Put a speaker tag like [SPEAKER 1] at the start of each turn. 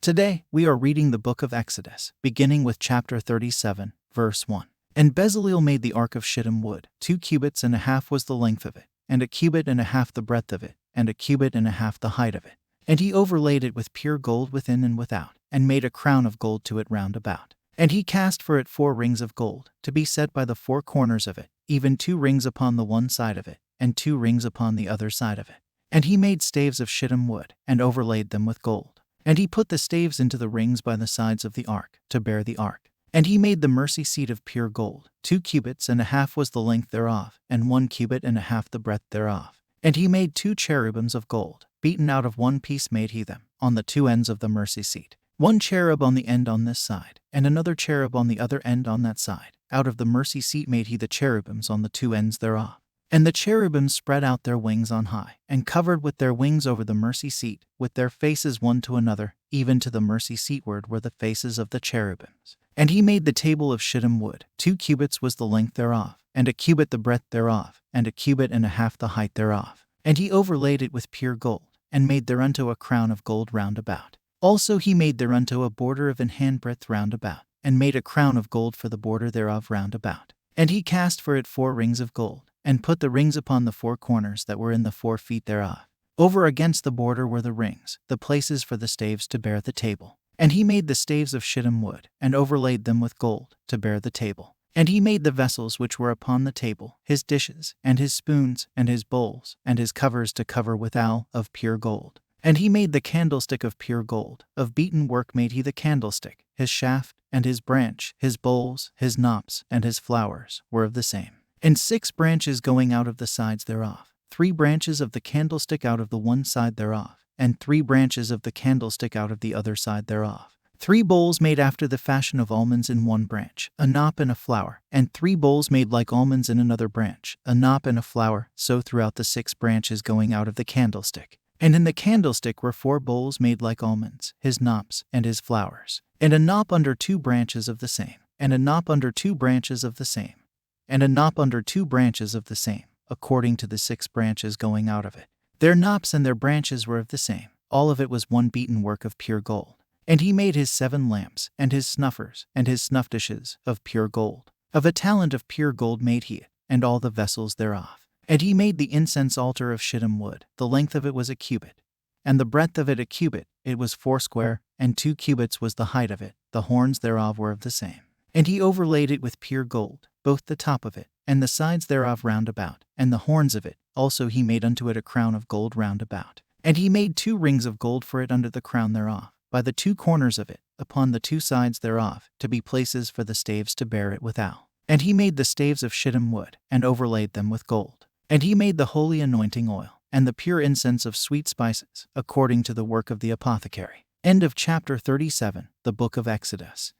[SPEAKER 1] Today, we are reading the book of Exodus, beginning with chapter 37, verse 1. And Bezaleel made the ark of shittim wood. 2 cubits and a half was the length of it, and a cubit and a half the breadth of it, and a cubit and a half the height of it. And he overlaid it with pure gold within and without, and made a crown of gold to it round about. And he cast for it 4 rings of gold, to be set by the 4 corners of it, even 2 rings upon the one side of it, and 2 rings upon the other side of it. And he made staves of shittim wood, and overlaid them with gold. And he put the staves into the rings by the sides of the ark, to bear the ark. And he made the mercy seat of pure gold. 2 cubits and a half was the length thereof, and 1 cubit and a half the breadth thereof. And he made 2 cherubims of gold, beaten out of 1 piece made he them, on the 2 ends of the mercy seat. 1 cherub on the end on this side, and another cherub on the other end on that side. Out of the mercy seat made he the cherubims on the 2 ends thereof. And the cherubims spread out their wings on high, and covered with their wings over the mercy seat, with their faces one to another, even to the mercy seatward were the faces of the cherubims. And he made the table of shittim wood. 2 cubits was the length thereof, and a cubit the breadth thereof, and a cubit and a half the height thereof. And he overlaid it with pure gold, and made thereunto a crown of gold round about. Also he made thereunto a border of an handbreadth round about, and made a crown of gold for the border thereof round about. And he cast for it 4 rings of gold, and put the rings upon the 4 corners that were in the 4 feet thereof. Over against the border were the rings, the places for the staves to bear the table. And he made the staves of shittim wood, and overlaid them with gold, to bear the table. And he made the vessels which were upon the table, his dishes, and his spoons, and his bowls, and his covers to cover withal, of pure gold. And he made the candlestick of pure gold. Of beaten work made he the candlestick. His shaft, and his branch, his bowls, his knops, and his flowers, were of the same. And 6 branches going out of the sides thereof, 3 branches of the candlestick out of the one side thereof, and 3 branches of the candlestick out of the other side thereof. 3 bowls made after the fashion of almonds in one branch, a knop and a flower, and 3 bowls made like almonds in another branch, a knop and a flower, so throughout the 6 branches going out of the candlestick. And in the candlestick were 4 bowls made like almonds, his knops, and his flowers, and a knop under 2 branches of the same, and a knop under 2 branches of the same, and a knop under 2 branches of the same, according to the 6 branches going out of it. Their knops and their branches were of the same. All of it was one beaten work of pure gold. And he made his 7 lamps, and his snuffers, and his snuff dishes, of pure gold. Of a talent of pure gold made he it, and all the vessels thereof. And he made the incense altar of shittim wood. The length of it was a cubit, and the breadth of it a cubit. It was foursquare, and 2 cubits was the height of it. The horns thereof were of the same. And he overlaid it with pure gold, both the top of it, and the sides thereof round about, and the horns of it. Also he made unto it a crown of gold round about. And he made 2 rings of gold for it under the crown thereof, by the 2 corners of it, upon the 2 sides thereof, to be places for the staves to bear it withal. And he made the staves of shittim wood, and overlaid them with gold. And he made the holy anointing oil, and the pure incense of sweet spices, according to the work of the apothecary. End of chapter 37, the book of Exodus.